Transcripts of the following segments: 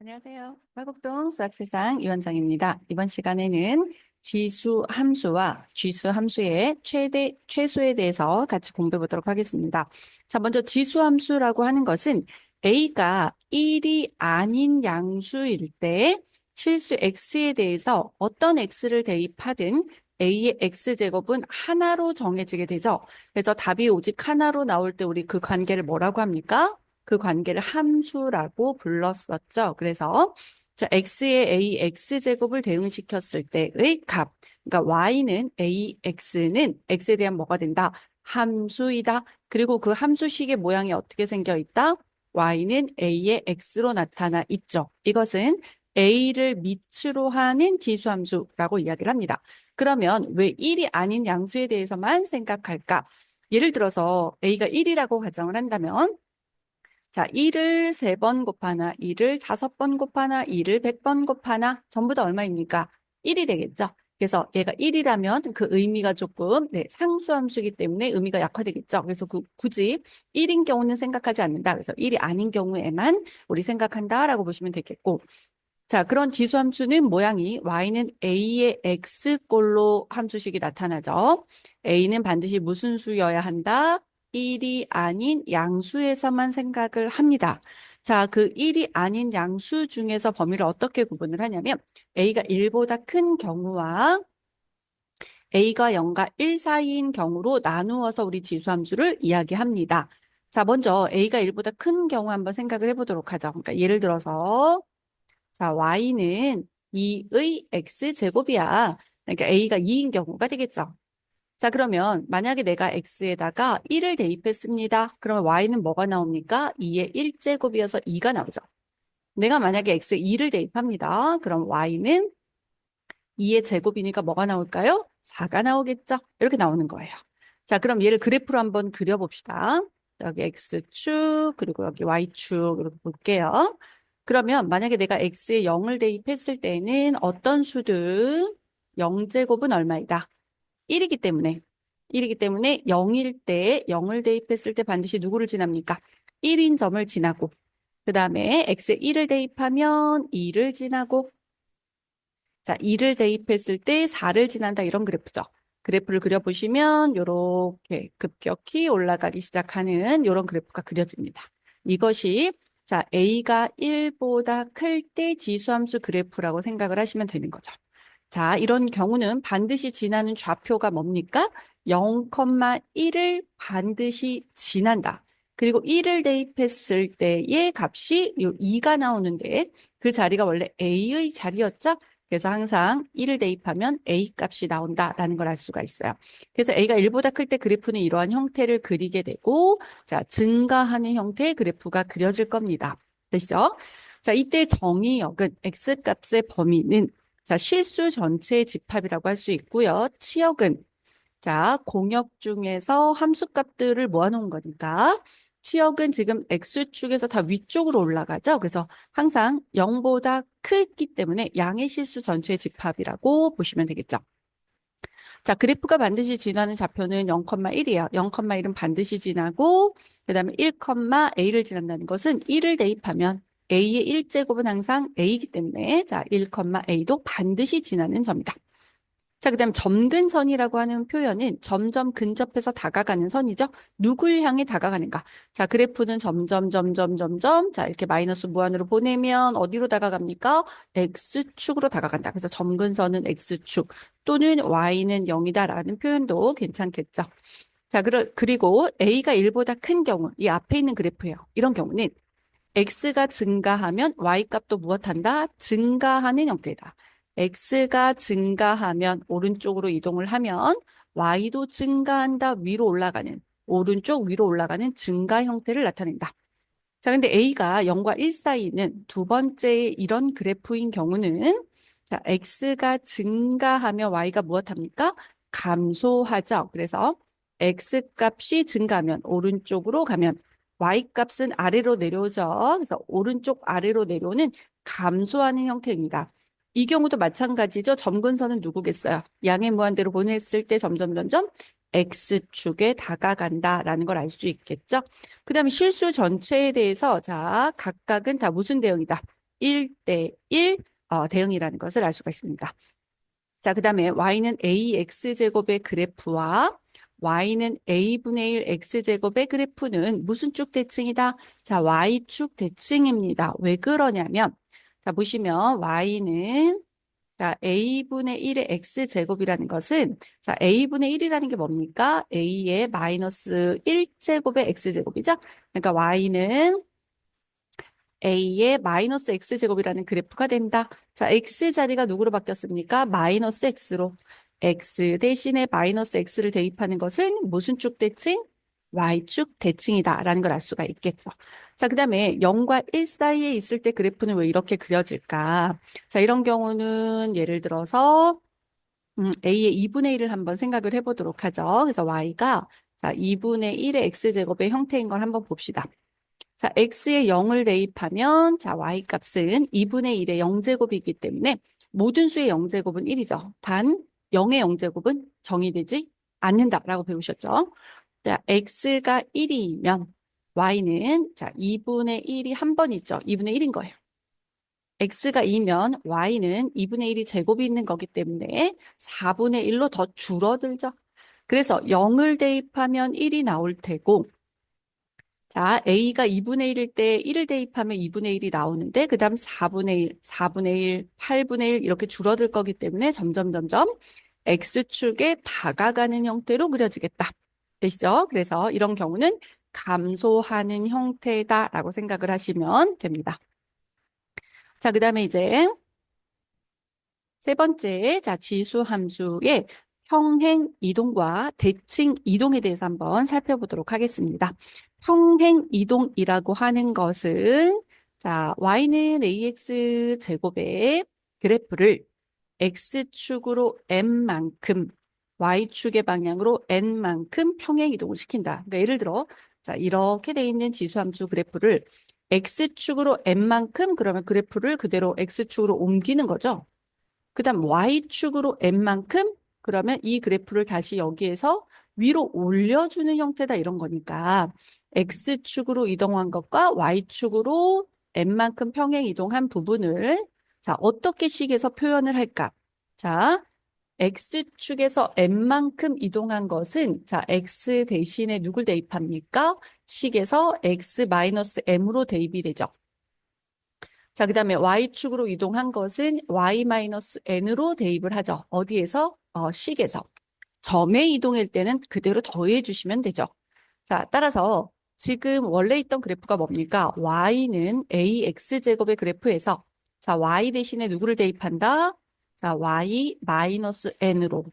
안녕하세요. 화곡동 수학세상 이원정입니다. 이번 시간에는 지수 함수와 쥐수 함수의 최대, 최소에 대해서 같이 공부해 보도록 하겠습니다. 자, 먼저 지수 함수라고 하는 것은 A가 1이 아닌 양수일 때 실수 X에 대해서 어떤 X를 대입하든 A의 X제곱은 하나로 정해지게 되죠. 그래서 답이 오직 하나로 나올 때 우리 그 관계를 뭐라고 합니까? 그 관계를 함수라고 불렀었죠. 그래서 자, x의 a x제곱을 대응시켰을 때의 값, 그러니까 y는 ax는 x에 대한 뭐가 된다? 함수이다. 그리고 그 함수식의 모양이 어떻게 생겨 있다? y는 a의 x로 나타나 있죠. 이것은 a를 밑으로 하는 지수함수라고 이야기를 합니다. 그러면 왜 1이 아닌 양수에 대해서만 생각할까? 예를 들어서 a가 1이라고 가정을 한다면 자, 1을 3번 곱하나, 1을 5번 곱하나, 1을 100번 곱하나, 전부 다 얼마입니까? 1이 되겠죠? 그래서 얘가 1이라면 그 의미가 조금 상수함수이기 때문에 의미가 약화되겠죠. 그래서 굳이 1인 경우는 생각하지 않는다. 그래서 1이 아닌 경우에만 우리 생각한다라고 보시면 되겠고. 자, 그런 지수함수는 모양이 y는 a의 x꼴로 함수식이 나타나죠. a는 반드시 무슨 수여야 한다? 1이 아닌 양수에서만 생각을 합니다. 자, 그 1이 아닌 양수 중에서 범위를 어떻게 구분을 하냐면 a가 1보다 큰 경우와 a가 0과 1 사이인 경우로 나누어서 우리 지수함수를 이야기합니다. 자, 먼저 a가 1보다 큰 경우 한번 생각을 해보도록 하죠. 그러니까 예를 들어서 자, y는 2의 x제곱이야. 그러니까 a가 2인 경우가 되겠죠. 자, 그러면 만약에 내가 x에다가 1을 대입했습니다. 그러면 y는 뭐가 나옵니까? 2의 1제곱이어서 2가 나오죠. 내가 만약에 x에 2를 대입합니다. 그럼 y는 2의 제곱이니까 뭐가 나올까요? 4가 나오겠죠. 이렇게 나오는 거예요. 자, 그럼 얘를 그래프로 한번 그려봅시다. 여기 x축, 그리고 여기 y축 이렇게 볼게요. 그러면 만약에 내가 x에 0을 대입했을 때는 어떤 수든 0제곱은 얼마이다? 1이기 때문에 0일 때 0을 대입했을 때 반드시 누구를 지납니까? 1인 점을 지나고 그 다음에 x에 1을 대입하면 2를 지나고 자, 2를 대입했을 때 4를 지난다 이런 그래프죠. 그래프를 그려보시면 이렇게 급격히 올라가기 시작하는 이런 그래프가 그려집니다. 이것이 자, a가 1보다 클 때 지수함수 그래프라고 생각을 하시면 되는 거죠. 자, 이런 경우는 반드시 지나는 좌표가 뭡니까? 0,1을 반드시 지난다. 그리고 1을 대입했을 때의 값이 요 2가 나오는데 그 자리가 원래 a의 자리였죠? 그래서 항상 1을 대입하면 a 값이 나온다라는 걸 알 수가 있어요. 그래서 a가 1보다 클 때 그래프는 이러한 형태를 그리게 되고 자, 증가하는 형태의 그래프가 그려질 겁니다. 되시죠? 자, 이때 정의역은 x값의 범위는 자, 실수 전체의 집합이라고 할 수 있고요. 치역은 자, 공역 중에서 함수값들을 모아놓은 거니까 치역은 지금 x축에서 다 위쪽으로 올라가죠. 그래서 항상 0보다 크기 때문에 양의 실수 전체의 집합이라고 보시면 되겠죠. 자, 그래프가 반드시 지나는 좌표는 0,1이에요. 0,1은 반드시 지나고 그다음에 1,a를 지난다는 것은 1을 대입하면 a의 1제곱은 항상 a이기 때문에 자, 1,a도 반드시 지나는 점이다. 자, 그다음 점근선이라고 하는 표현은 점점 근접해서 다가가는 선이죠. 누굴 향해 다가가는가? 자, 그래프는 점점 자, 이렇게 마이너스 무한으로 보내면 어디로 다가갑니까? x축으로 다가간다. 그래서 점근선은 x축 또는 y는 0이다라는 표현도 괜찮겠죠. 자, 그리고 a가 1보다 큰 경우, 이 앞에 있는 그래프예요. 이런 경우는 x가 증가하면 y 값도 무엇한다? 증가하는 형태다. x가 증가하면 오른쪽으로 이동을 하면 y도 증가한다. 위로 올라가는 오른쪽 위로 올라가는 증가 형태를 나타낸다. 자, 근데 a가 0과 1 사이는 두 번째 이런 그래프인 경우는 자, x가 증가하면 y가 무엇합니까? 감소하죠. 그래서 x 값이 증가하면 오른쪽으로 가면 y 값은 아래로 내려오죠. 그래서 오른쪽 아래로 내려오는 감소하는 형태입니다. 이 경우도 마찬가지죠. 점근선은 누구겠어요? 양의 무한대로 보냈을 때 점점 x축에 다가간다라는 걸 알 수 있겠죠. 그 다음에 실수 전체에 대해서 자, 각각은 다 무슨 대응이다? 1대1 대응이라는 것을 알 수가 있습니다. 자, 그 다음에 y는 ax제곱의 그래프와 y는 a분의 1 x제곱의 그래프는 무슨 쭉 대칭이다? 자, y축 대칭입니다. 왜 그러냐면, 자, 보시면 y는 자, a분의 1의 x제곱이라는 것은 자, a분의 1이라는 게 뭡니까? a의 마이너스 1제곱의 x제곱이죠? 그러니까 y는 a의 마이너스 x제곱이라는 그래프가 된다. 자, x 자리가 누구로 바뀌었습니까? 마이너스 x로. x 대신에 마이너스 x를 대입하는 것은 무슨 쭉 대칭? y축 대칭이다라는 걸 알 수가 있겠죠. 자, 그 다음에 0과 1 사이에 있을 때 그래프는 왜 이렇게 그려질까? 자, 이런 경우는 예를 들어서 a의 2분의 1을 한번 생각을 해보도록 하죠. 그래서 y가 자, 2분의 1의 x제곱의 형태인 걸 한번 봅시다. 자, x에 0을 대입하면 자, y 값은 2분의 1의 0제곱이기 때문에 모든 수의 0제곱은 1이죠. 단 0의 0제곱은 정의되지 않는다라고 배우셨죠. 자, x가 1이면 y는 자, 2분의 1이 한 번 있죠. 2분의 1인 거예요. x가 2면 y는 2분의 1이 제곱이 있는 거기 때문에 4분의 1로 더 줄어들죠. 그래서 0을 대입하면 1이 나올 테고 자, a가 2분의 1일 때 1을 대입하면 2분의 1이 나오는데 그 다음 4분의 1, 4분의 1, 8분의 1 이렇게 줄어들 거기 때문에 점점 x축에 다가가는 형태로 그려지겠다. 되시죠? 그래서 이런 경우는 감소하는 형태다라고 생각을 하시면 됩니다. 자, 그 다음에 이제 세 번째, 자, 지수 함수의 평행 이동과 대칭 이동에 대해서 한번 살펴보도록 하겠습니다. 평행 이동이라고 하는 것은 자, y는 ax 제곱의 그래프를 x축으로 n만큼 y축의 방향으로 n만큼 평행 이동을 시킨다. 그러니까 예를 들어 자, 이렇게 돼 있는 지수 함수 그래프를 x축으로 n만큼 그러면 그래프를 그대로 x축으로 옮기는 거죠. 그다음 y축으로 n만큼 그러면 이 그래프를 다시 여기에서 위로 올려주는 형태다 이런 거니까 x축으로 이동한 것과 y축으로 n만큼 평행 이동한 부분을 자 어떻게 식에서 표현을 할까? 자 x축에서 n만큼 이동한 것은 자 x 대신에 누굴 대입합니까? 식에서 x-m으로 대입이 되죠. 자, 그 다음에 y축으로 이동한 것은 y-n으로 대입을 하죠. 어디에서? 식에서. 점에 이동할 때는 그대로 더해 주시면 되죠. 자, 따라서 지금 원래 있던 그래프가 뭡니까? y는 ax제곱의 그래프에서 자, y 대신에 누구를 대입한다? 자, y-n으로.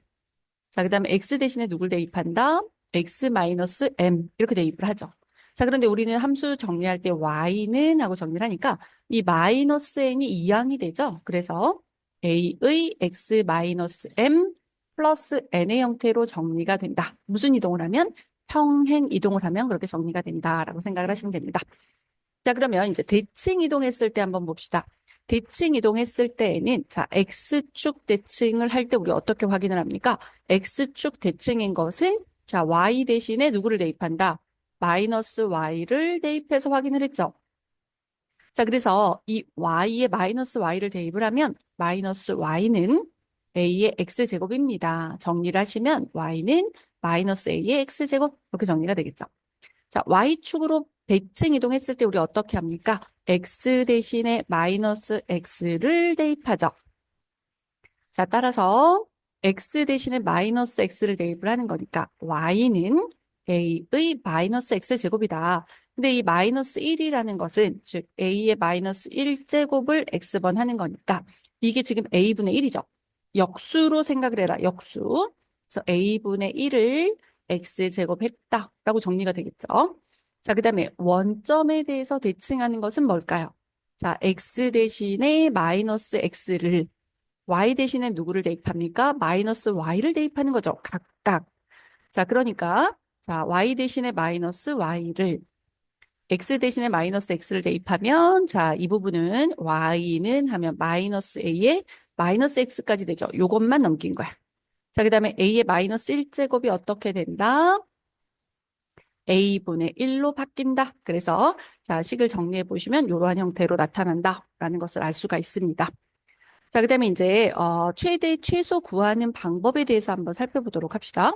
자, 그 다음에 x 대신에 누구를 대입한다? x-m 이렇게 대입을 하죠. 자, 그런데 우리는 함수 정리할 때 y는 하고 정리를 하니까 이 마이너스 n이 이항이 되죠. 그래서 a의 x-m 플러스 n의 형태로 정리가 된다. 무슨 이동을 하면? 평행 이동을 하면 그렇게 정리가 된다라고 생각을 하시면 됩니다. 자, 그러면 이제 대칭 이동했을 때 한번 봅시다. 대칭 이동했을 때에는 자, x축 대칭을 할 때 우리 어떻게 확인을 합니까? x축 대칭인 것은 자, y 대신에 누구를 대입한다? 마이너스 y를 대입해서 확인을 했죠. 자, 그래서 이 y에 마이너스 y를 대입을 하면 마이너스 y는 a의 x제곱입니다. 정리를 하시면 y는 마이너스 a의 x제곱 이렇게 정리가 되겠죠. 자, y축으로 대칭 이동했을 때 우리 어떻게 합니까? x 대신에 마이너스 x를 대입하죠. 자, 따라서 x 대신에 마이너스 x를 대입을 하는 거니까 y는 a의 마이너스 x제곱이다. 근데 이 마이너스 1이라는 것은 즉 a의 마이너스 1제곱을 x번 하는 거니까 이게 지금 a분의 1이죠. 역수로 생각을 해라. 역수. 그래서 a분의 1을 x제곱했다라고 정리가 되겠죠. 자, 그 다음에 원점에 대해서 대칭하는 것은 뭘까요? 자, x 대신에 마이너스 x를 y 대신에 누구를 대입합니까? 마이너스 y를 대입하는 거죠. 각각. 자, 그러니까 자, y 대신에 마이너스 y를 x 대신에 마이너스 x를 대입하면 자, 이 부분은 y는 하면 마이너스 a에 마이너스 x까지 되죠. 요것만 넘긴 거야. 자, 그 다음에 a의 마이너스 1제곱이 어떻게 된다? a분의 1로 바뀐다. 그래서 자, 식을 정리해 보시면 이러한 형태로 나타난다라는 것을 알 수가 있습니다. 자, 그다음에 이제 최대 최소 구하는 방법에 대해서 한번 살펴보도록 합시다.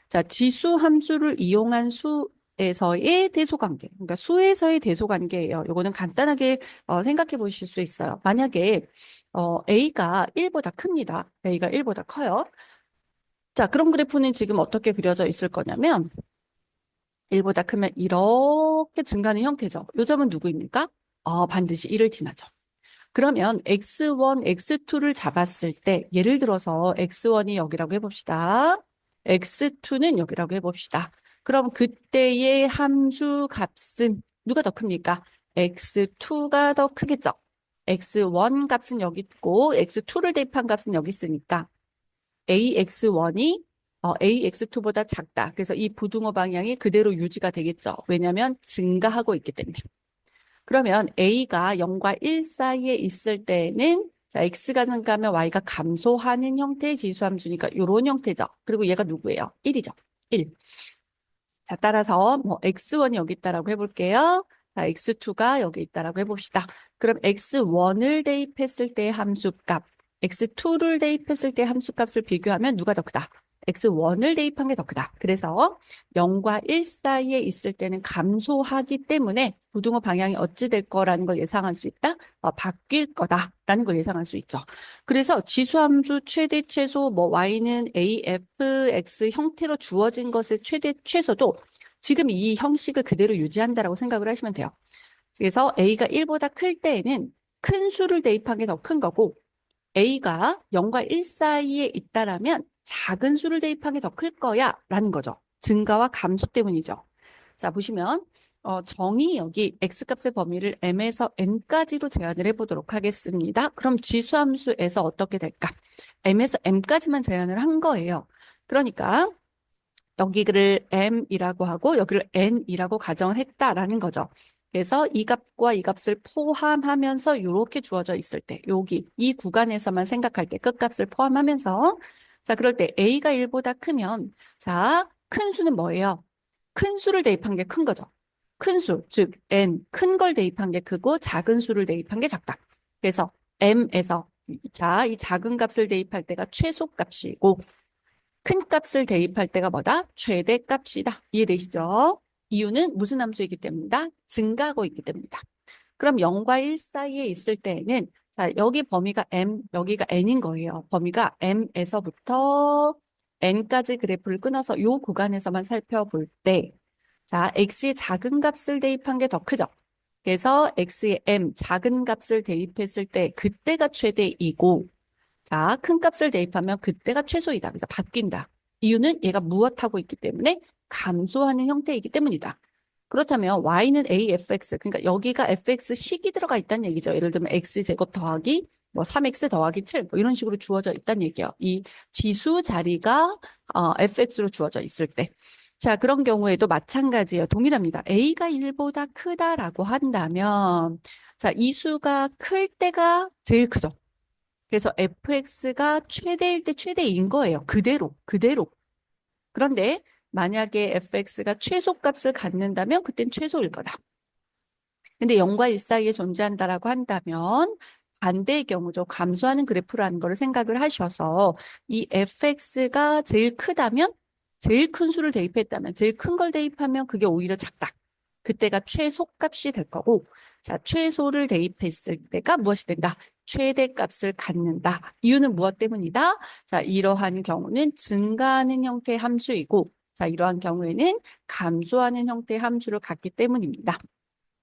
자, 지수 함수를 이용한 수에서의 대소관계, 그러니까 수에서의 대소관계예요. 요거는 간단하게 생각해 보실 수 있어요. 만약에 a가 1보다 큽니다. a가 1보다 커요. 자, 그런 그래프는 지금 어떻게 그려져 있을 거냐면 1보다 크면 이렇게 증가하는 형태죠. 요 점은 누구입니까? 반드시 1을 지나죠. 그러면 x1, x2를 잡았을 때 예를 들어서 x1이 여기라고 해봅시다. x2는 여기라고 해봅시다. 그럼 그때의 함수 값은 누가 더 큽니까? x2가 더 크겠죠. x1 값은 여기 있고 x2를 대입한 값은 여기 있으니까 ax1이 ax2보다 작다. 그래서 이 부등호 방향이 그대로 유지가 되겠죠. 왜냐하면 증가하고 있기 때문에. 그러면 a가 0과 1 사이에 있을 때는 자, x가 증가하면 y가 감소하는 형태의 지수함수니까 이런 형태죠. 그리고 얘가 누구예요? 1이죠. 1. 자, 따라서 뭐 x1이 여기 있다라고 해볼게요. 자, x2가 여기 있다라고 해봅시다. 그럼 x1을 대입했을 때 함수값, x2를 대입했을 때 함수값을 비교하면 누가 더 크다? x1을 대입한 게 더 크다. 그래서 0과 1 사이에 있을 때는 감소하기 때문에 부등호 방향이 어찌 될 거라는 걸 예상할 수 있다? 바뀔 거다라는 걸 예상할 수 있죠. 그래서 지수함수 최대 최소 뭐 y는 a, f, x 형태로 주어진 것의 최대 최소도 지금 이 형식을 그대로 유지한다라고 생각을 하시면 돼요. 그래서 a가 1보다 클 때에는 큰 수를 대입한 게 더 큰 거고 a가 0과 1 사이에 있다라면 작은 수를 대입한 게 더 클 거야 라는 거죠. 증가와 감소 때문이죠. 자, 보시면 정의 여기 x값의 범위를 m에서 n까지로 제한을 해보도록 하겠습니다. 그럼 지수함수에서 어떻게 될까? m에서 m까지만 제한을 한 거예요. 그러니까 여기를 m이라고 하고 여기를 n이라고 가정을 했다라는 거죠. 그래서 이 값과 이 값을 포함하면서 이렇게 주어져 있을 때 여기 이 구간에서만 생각할 때 끝값을 포함하면서 자, 그럴 때 a가 1보다 크면 자, 큰 수는 뭐예요? 큰 수를 대입한 게 큰 거죠. 큰 수, 즉 n, 큰 걸 대입한 게 크고 작은 수를 대입한 게 작다. 그래서 m에서 자, 이 작은 값을 대입할 때가 최소값이고 큰 값을 대입할 때가 뭐다? 최대값이다. 이해되시죠? 이유는 무슨 함수이기 때문이다? 증가하고 있기 때문이다. 그럼 0과 1 사이에 있을 때에는 자, 여기 범위가 m, 여기가 n인 거예요. 범위가 m에서부터 n까지 그래프를 끊어서 이 구간에서만 살펴볼 때 자, x의 작은 값을 대입한 게 더 크죠. 그래서 x의 m, 작은 값을 대입했을 때 그때가 최대이고 자, 큰 값을 대입하면 그때가 최소이다. 그래서 바뀐다. 이유는 얘가 무엇하고 있기 때문에 감소하는 형태이기 때문이다. 그렇다면 y는 afx, 그러니까 여기가 fx식이 들어가 있다는 얘기죠. 예를 들면 x제곱 더하기 뭐 3x 더하기 7, 뭐 이런 식으로 주어져 있다는 얘기예요. 이 지수 자리가 fx로 주어져 있을 때. 자, 그런 경우에도 마찬가지예요. 동일합니다. a가 1보다 크다라고 한다면 자, 이 수가 클 때가 제일 크죠. 그래서 fx가 최대일 때 최대인 거예요. 그대로. 그런데 만약에 fx가 최소값을 갖는다면 그땐 최소일 거다. 근데 0과 1 사이에 존재한다라고 한다면 반대의 경우죠. 감소하는 그래프라는 거를 생각을 하셔서 이 fx가 제일 크다면 제일 큰 수를 대입했다면 제일 큰 걸 대입하면 그게 오히려 작다. 그때가 최소값이 될 거고 자, 최소를 대입했을 때가 무엇이 된다? 최대값을 갖는다. 이유는 무엇 때문이다? 자, 이러한 경우는 증가하는 형태의 함수이고 자, 이러한 경우에는 감소하는 형태의 함수를 갖기 때문입니다.